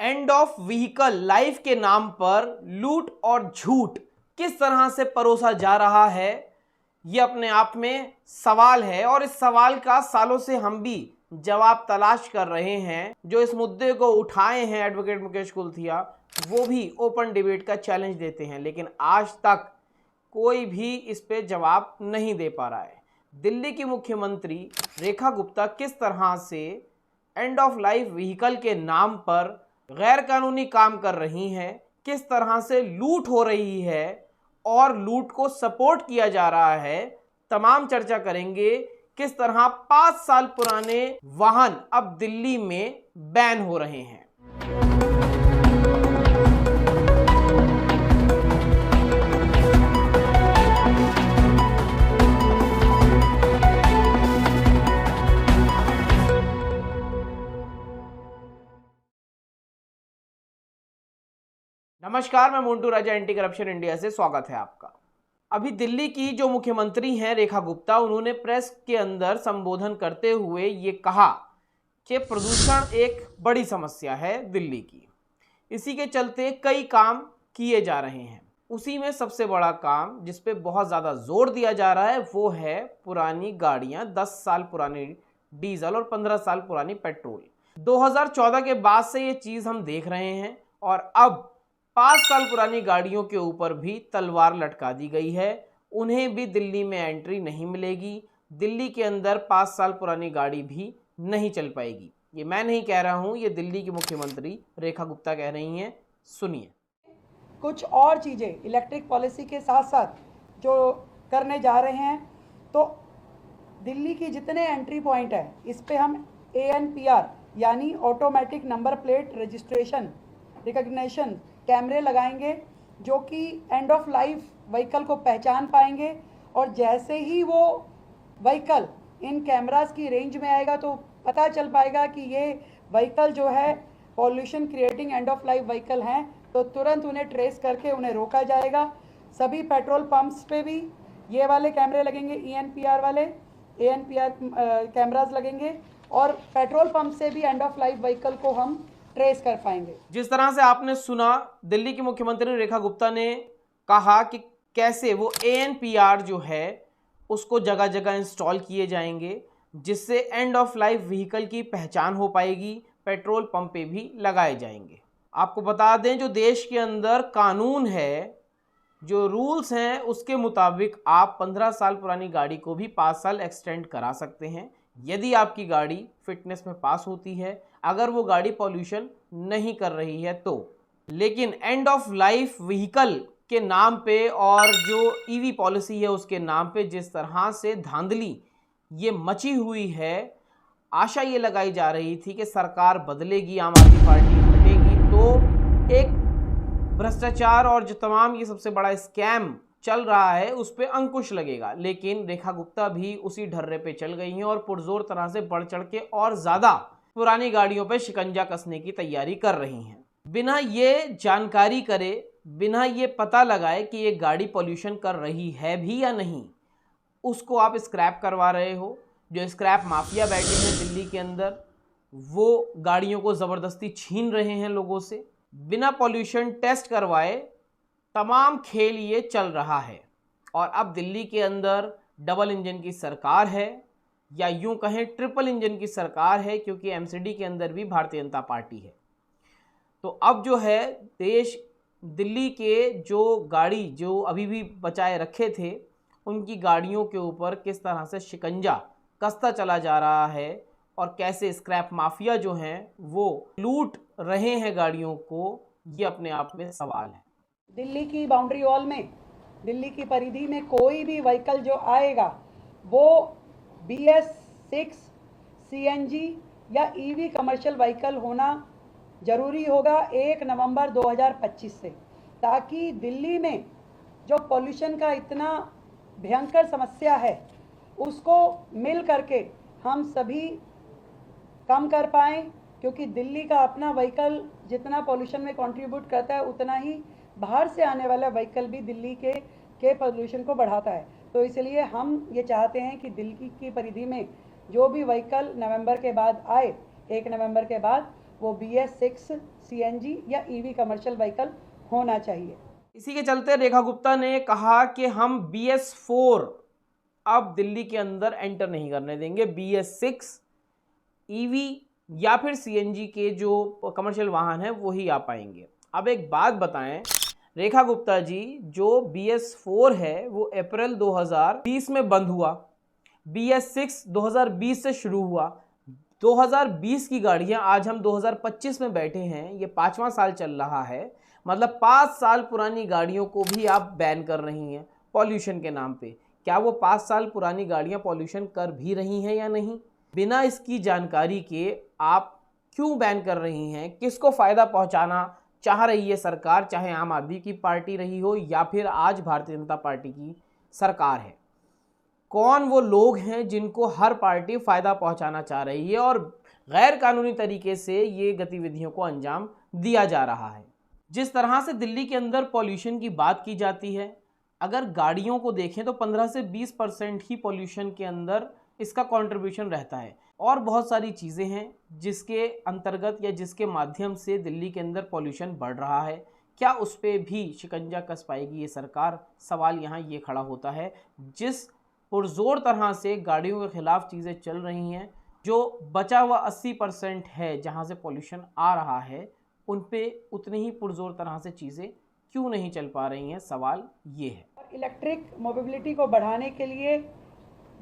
End of vehicle life के नाम पर लूट और झूठ किस तरह से परोसा जा रहा है, यह अपने आप में सवाल है और इस सवाल का सालों से हम भी जवाब तलाश कर रहे हैं। जो इस मुद्दे को उठाए हैं एडवोकेट मुकेश कुलथिया, वो भी ओपन डिबेट का चैलेंज देते हैं, लेकिन आज तक कोई भी इस पे जवाब नहीं दे पा रहा है। दिल्ली की मुख्यमंत्री रेखा गुप्ता किस तरह से एंड ऑफ लाइफ व्हीकल के नाम पर गैर कानूनी काम कर रही हैं, किस तरह से लूट हो रही है और लूट को सपोर्ट किया जा रहा है, तमाम चर्चा करेंगे। किस तरह 5 साल पुराने वाहन अब दिल्ली में बैन हो रहे हैं। नमस्कार, मैं मोन्टू राजा एंटी करप्शन इंडिया से स्वागत है आपका। अभी दिल्ली की जो मुख्यमंत्री हैं रेखा गुप्ता, उन्होंने प्रेस के अंदर संबोधन करते हुए ये कहा कि प्रदूषण एक बड़ी समस्या है दिल्ली की, इसी के चलते कई काम किए जा रहे हैं। उसी में सबसे बड़ा काम जिस पे बहुत ज़्यादा जोर दिया जा रहा है वो है पुरानी गाड़ियाँ, 10 साल पुरानी डीजल और 15 साल पुरानी पेट्रोल। 2014 के बाद से ये चीज़ हम देख रहे हैं और अब 5 साल पुरानी गाड़ियों के ऊपर भी तलवार लटका दी गई है। उन्हें भी दिल्ली में एंट्री नहीं मिलेगी। दिल्ली के अंदर 5 साल पुरानी गाड़ी भी नहीं चल पाएगी। ये मैं नहीं कह रहा हूँ, ये दिल्ली की मुख्यमंत्री रेखा गुप्ता कह रही हैं। सुनिए। कुछ और चीज़ें इलेक्ट्रिक पॉलिसी के साथ साथ जो करने जा रहे हैं, तो दिल्ली की जितने एंट्री पॉइंट है इस पे हम ANPR यानी automatic number plate registration recognition कैमरे लगाएंगे, जो कि एंड ऑफ लाइफ व्हीकल को पहचान पाएंगे और जैसे ही वो व्हीकल इन कैमरास की रेंज में आएगा तो पता चल पाएगा कि ये व्हीकल जो है pollution creating end of life vehicle हैं, तो तुरंत उन्हें ट्रेस करके उन्हें रोका जाएगा। सभी पेट्रोल पंप्स पे भी ये वाले कैमरे लगेंगे, ANPR वाले ANPR कैमरास लगेंगे और पेट्रोल पंप से भी एंड ऑफ लाइफ व्हीकल को हम ट्रेस कर पाएंगे। जिस तरह से आपने सुना, दिल्ली की मुख्यमंत्री रेखा गुप्ता ने कहा कि कैसे वो ANPR जो है उसको जगह जगह इंस्टॉल किए जाएंगे, जिससे एंड ऑफ लाइफ व्हीकल की पहचान हो पाएगी। पेट्रोल पंप पे भी लगाए जाएंगे। आपको बता दें, जो देश के अंदर कानून है, जो रूल्स हैं, उसके मुताबिक आप 15 साल पुरानी गाड़ी को भी 5 साल एक्सटेंड करा सकते हैं यदि आपकी गाड़ी फिटनेस में पास होती है, अगर वो गाड़ी पॉल्यूशन नहीं कर रही है तो। लेकिन एंड ऑफ लाइफ व्हीकल के नाम पे और जो EV पॉलिसी है उसके नाम पे जिस तरह से धांधली ये मची हुई है, आशा ये लगाई जा रही थी कि सरकार बदलेगी, आम आदमी पार्टी हटेगी तो एक भ्रष्टाचार और जो तमाम ये सबसे बड़ा स्कैम चल रहा है उस पर अंकुश लगेगा। लेकिन रेखा गुप्ता भी उसी ढर्रे पे चल गई हैं और पुरजोर तरह से बढ़ चढ़ के और ज़्यादा पुरानी गाड़ियों पे शिकंजा कसने की तैयारी कर रही हैं, बिना ये जानकारी करे, बिना ये पता लगाए कि ये गाड़ी पॉल्यूशन कर रही है भी या नहीं। उसको आप स्क्रैप करवा रहे हो। जो स्क्रैप माफिया बैठे हैं दिल्ली के अंदर, वो गाड़ियों को ज़बरदस्ती छीन रहे हैं लोगों से, बिना पॉल्यूशन टेस्ट करवाए तमाम खेल ये चल रहा है। और अब दिल्ली के अंदर डबल इंजन की सरकार है, या यूं कहें ट्रिपल इंजन की सरकार है, क्योंकि MCD के अंदर भी भारतीय जनता पार्टी है। तो अब जो है देश दिल्ली के जो गाड़ी जो अभी भी बचाए रखे थे उनकी गाड़ियों के ऊपर किस तरह से शिकंजा कसता चला जा रहा है और कैसे स्क्रैप माफिया जो हैं वो लूट रहे हैं गाड़ियों को, ये अपने आप में सवाल है। दिल्ली की बाउंड्री वॉल में, दिल्ली की परिधि में कोई भी व्हीकल जो आएगा वो BS6 CNG या EV कमर्शियल व्हीकल होना ज़रूरी होगा 1 नवंबर 2025 से, ताकि दिल्ली में जो पॉल्यूशन का इतना भयंकर समस्या है उसको मिल करके हम सभी कम कर पाएँ, क्योंकि दिल्ली का अपना व्हीकल जितना पॉल्यूशन में कंट्रीब्यूट करता है उतना ही बाहर से आने वाला व्हीकल भी दिल्ली के पॉल्यूशन को बढ़ाता है। तो इसलिए हम ये चाहते हैं कि दिल्ली की परिधि में जो भी व्हीकल नवंबर के बाद आए, 1 नवंबर के बाद, वो BS6 CNG या EV कमर्शियल व्हीकल होना चाहिए। इसी के चलते रेखा गुप्ता ने कहा कि हम BS4 अब दिल्ली के अंदर एंटर नहीं करने देंगे, BS6 EV या फिर CNG के जो कमर्शियल वाहन हैं वही आ पाएंगे। अब एक बात बताएं रेखा गुप्ता जी, जो BS4 है वो अप्रैल 2020 में बंद हुआ, BS6 2020 से शुरू हुआ, 2020 की गाड़ियां आज हम 2025 में बैठे हैं, ये 5वां साल चल रहा है, मतलब 5 साल पुरानी गाड़ियों को भी आप बैन कर रही हैं पॉल्यूशन के नाम पे। क्या वो 5 साल पुरानी गाड़ियां पॉल्यूशन कर भी रही हैं या नहीं? बिना इसकी जानकारी के आप क्यों बैन कर रही हैं? किसको फ़ायदा पहुंचाना चाह रही है सरकार, चाहे आम आदमी की पार्टी रही हो या फिर आज भारतीय जनता पार्टी की सरकार है? कौन वो लोग हैं जिनको हर पार्टी फ़ायदा पहुंचाना चाह रही है और गैर कानूनी तरीके से ये गतिविधियों को अंजाम दिया जा रहा है? जिस तरह से दिल्ली के अंदर पॉल्यूशन की बात की जाती है, अगर गाड़ियों को देखें तो 15 से 20% ही पॉल्यूशन के अंदर इसका कंट्रीब्यूशन रहता है, और बहुत सारी चीज़ें हैं जिसके अंतर्गत या जिसके माध्यम से दिल्ली के अंदर पॉल्यूशन बढ़ रहा है। क्या उस पर भी शिकंजा कस पाएगी ये सरकार? सवाल यहाँ ये खड़ा होता है। जिस पुरजोर तरह से गाड़ियों के खिलाफ चीज़ें चल रही हैं, जो बचा हुआ 80% है जहाँ से पॉल्यूशन आ रहा है, उन पे उतनी ही पुरजोर तरह से चीज़ें क्यों नहीं चल पा रही हैं? सवाल ये है। इलेक्ट्रिक मोबिलिटी को बढ़ाने के लिए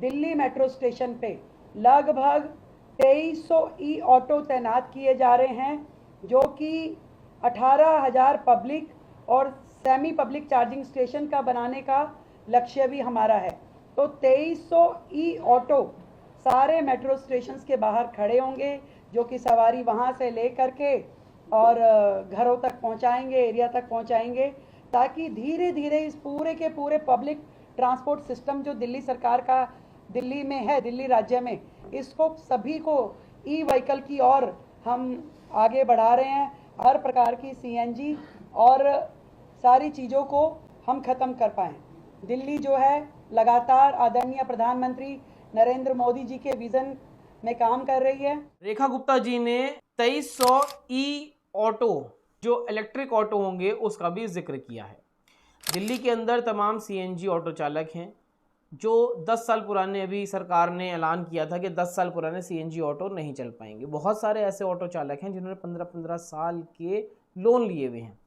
दिल्ली मेट्रो स्टेशन पे लगभग 2300 ई ऑटो तैनात किए जा रहे हैं, जो कि 18,000 पब्लिक और सेमी पब्लिक चार्जिंग स्टेशन का बनाने का लक्ष्य भी हमारा है। तो 2300 ई ऑटो सारे मेट्रो स्टेशंस के बाहर खड़े होंगे, जो कि सवारी वहाँ से ले करके और घरों तक पहुँचाएंगे, एरिया तक पहुँचाएंगे, ताकि धीरे धीरे इस पूरे के पूरे पब्लिक ट्रांसपोर्ट सिस्टम जो दिल्ली सरकार का दिल्ली में है, दिल्ली राज्य में, इसको सभी को ई व्हीकल की ओर हम आगे बढ़ा रहे हैं। हर प्रकार की CNG और सारी चीज़ों को हम ख़त्म कर पाएँ। दिल्ली जो है लगातार आदरणीय प्रधानमंत्री नरेंद्र मोदी जी के विज़न में काम कर रही है। रेखा गुप्ता जी ने 2300 ई ऑटो जो इलेक्ट्रिक ऑटो होंगे उसका भी जिक्र किया है। दिल्ली के अंदर तमाम CNG ऑटो चालक हैं जो 10 साल पुराने, अभी सरकार ने ऐलान किया था कि 10 साल पुराने CNG ऑटो नहीं चल पाएंगे। बहुत सारे ऐसे ऑटो चालक हैं जिन्होंने 15-15 साल के लोन लिए हुए हैं।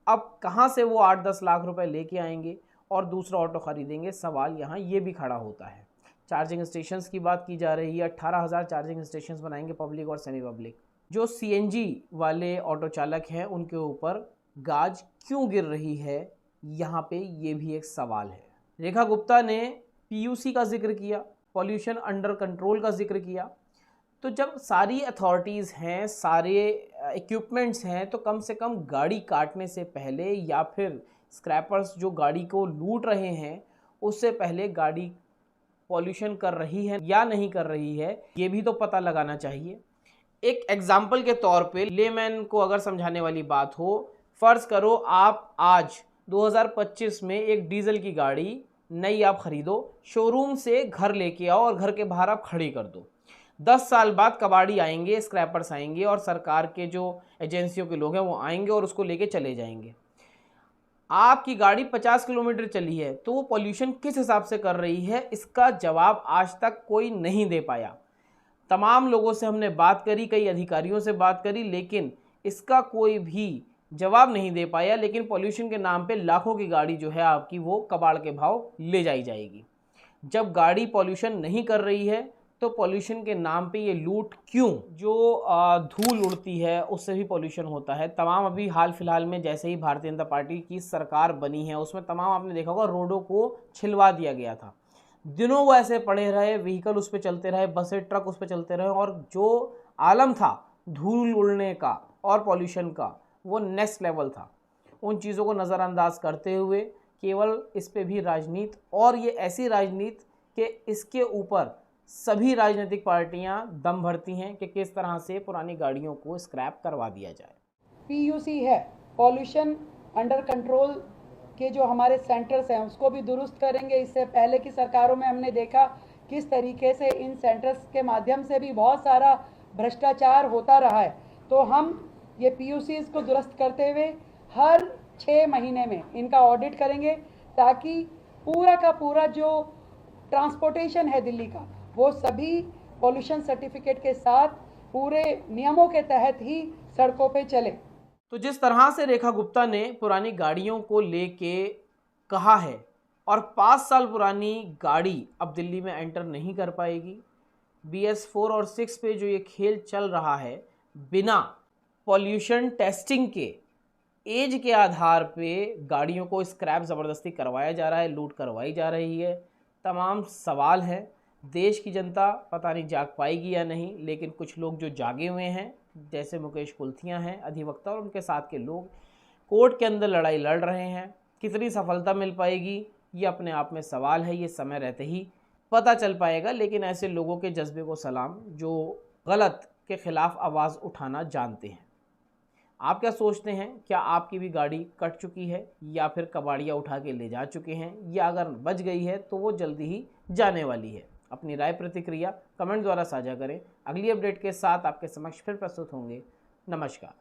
अब कहाँ से वो 8-10 लाख रुपए लेके आएंगे और दूसरा ऑटो खरीदेंगे? सवाल यहाँ ये भी खड़ा होता है। चार्जिंग स्टेशंस की बात की जा रही है, 18,000 चार्जिंग स्टेशंस बनाएंगे पब्लिक और सेमी पब्लिक। जो CNG वाले ऑटो चालक हैं उनके ऊपर गाज क्यों गिर रही है, यहाँ पे ये भी एक सवाल है। रेखा गुप्ता ने PUC का जिक्र किया, पॉल्यूशन अंडर कंट्रोल का जिक्र किया। तो जब सारी अथॉरिटीज़ हैं, सारे इक्विपमेंट्स हैं, तो कम से कम गाड़ी काटने से पहले या फिर स्क्रैपर्स जो गाड़ी को लूट रहे हैं उससे पहले गाड़ी पॉल्यूशन कर रही है या नहीं कर रही है, ये भी तो पता लगाना चाहिए। एक एग्जाम्पल के तौर पे लेमैन को अगर समझाने वाली बात हो, फ़र्ज़ करो आप आज 2025 में एक डीजल की गाड़ी नई आप ख़रीदो, शोरूम से घर लेके आओ और घर के बाहर आप खड़ी कर दो। 10 साल बाद कबाड़ी आएंगे, स्क्रैपर्स आएंगे और सरकार के जो एजेंसियों के लोग हैं वो आएंगे और उसको लेके चले जाएंगे। आपकी गाड़ी 50 किलोमीटर चली है तो वो पॉल्यूशन किस हिसाब से कर रही है, इसका जवाब आज तक कोई नहीं दे पाया। तमाम लोगों से हमने बात करी, कई अधिकारियों से बात करी, लेकिन इसका कोई भी जवाब नहीं दे पाया। लेकिन पॉल्यूशन के नाम पे लाखों की गाड़ी जो है आपकी वो कबाड़ के भाव ले जाई जाएगी। जब गाड़ी पॉल्यूशन नहीं कर रही है तो पॉल्यूशन के नाम पे ये लूट क्यों? जो धूल उड़ती है उससे भी पॉल्यूशन होता है। तमाम अभी हाल फिलहाल में जैसे ही भारतीय जनता पार्टी की सरकार बनी है उसमें तमाम आपने देखा होगा रोडों को छिलवा दिया गया था। दिनों वो ऐसे पड़े रहे, व्हीकल उस पर चलते रहे, बसें ट्रक उस पर चलते रहे, और जो आलम था धूल उड़ने का और पॉल्यूशन का वो नेक्स्ट लेवल था। उन चीज़ों को नज़रअंदाज करते हुए केवल इस पे भी राजनीति, और ये ऐसी राजनीति कि इसके ऊपर सभी राजनीतिक पार्टियां दम भरती हैं कि किस तरह से पुरानी गाड़ियों को स्क्रैप करवा दिया जाए। PUC है, पॉल्यूशन अंडर कंट्रोल के जो हमारे सेंटर्स हैं उसको भी दुरुस्त करेंगे। इससे पहले की सरकारों में हमने देखा किस तरीके से इन सेंटर्स के माध्यम से भी बहुत सारा भ्रष्टाचार होता रहा है। तो हम ये पीयूसीज को दुरुस्त करते हुए हर 6 महीने में इनका ऑडिट करेंगे, ताकि पूरा का पूरा जो ट्रांसपोर्टेशन है दिल्ली का वो सभी पॉल्यूशन सर्टिफिकेट के साथ पूरे नियमों के तहत ही सड़कों पे चले। तो जिस तरह से रेखा गुप्ता ने पुरानी गाड़ियों को लेके कहा है और 5 साल पुरानी गाड़ी अब दिल्ली में एंटर नहीं कर पाएगी, BS4 और 6 पे जो ये खेल चल रहा है बिना पॉल्यूशन टेस्टिंग के एज के आधार पे गाड़ियों को स्क्रैप ज़बरदस्ती करवाया जा रहा है, लूट करवाई जा रही है, तमाम सवाल है। देश की जनता पता नहीं जाग पाएगी या नहीं, लेकिन कुछ लोग जो जागे हुए हैं जैसे मुकेश कुल्थियाँ हैं अधिवक्ता और उनके साथ के लोग कोर्ट के अंदर लड़ाई लड़ रहे हैं। कितनी सफलता मिल पाएगी ये अपने आप में सवाल है, ये समय रहते ही पता चल पाएगा। लेकिन ऐसे लोगों के जज्बे को सलाम जो गलत के ख़िलाफ़ आवाज़ उठाना जानते हैं। आप क्या सोचते हैं, क्या आपकी भी गाड़ी कट चुकी है या फिर कबाड़ियाँ उठा के ले जा चुके हैं, या अगर बच गई है तो वो जल्दी ही जाने वाली है? अपनी राय प्रतिक्रिया कमेंट द्वारा साझा करें। अगली अपडेट के साथ आपके समक्ष फिर प्रस्तुत होंगे। नमस्कार।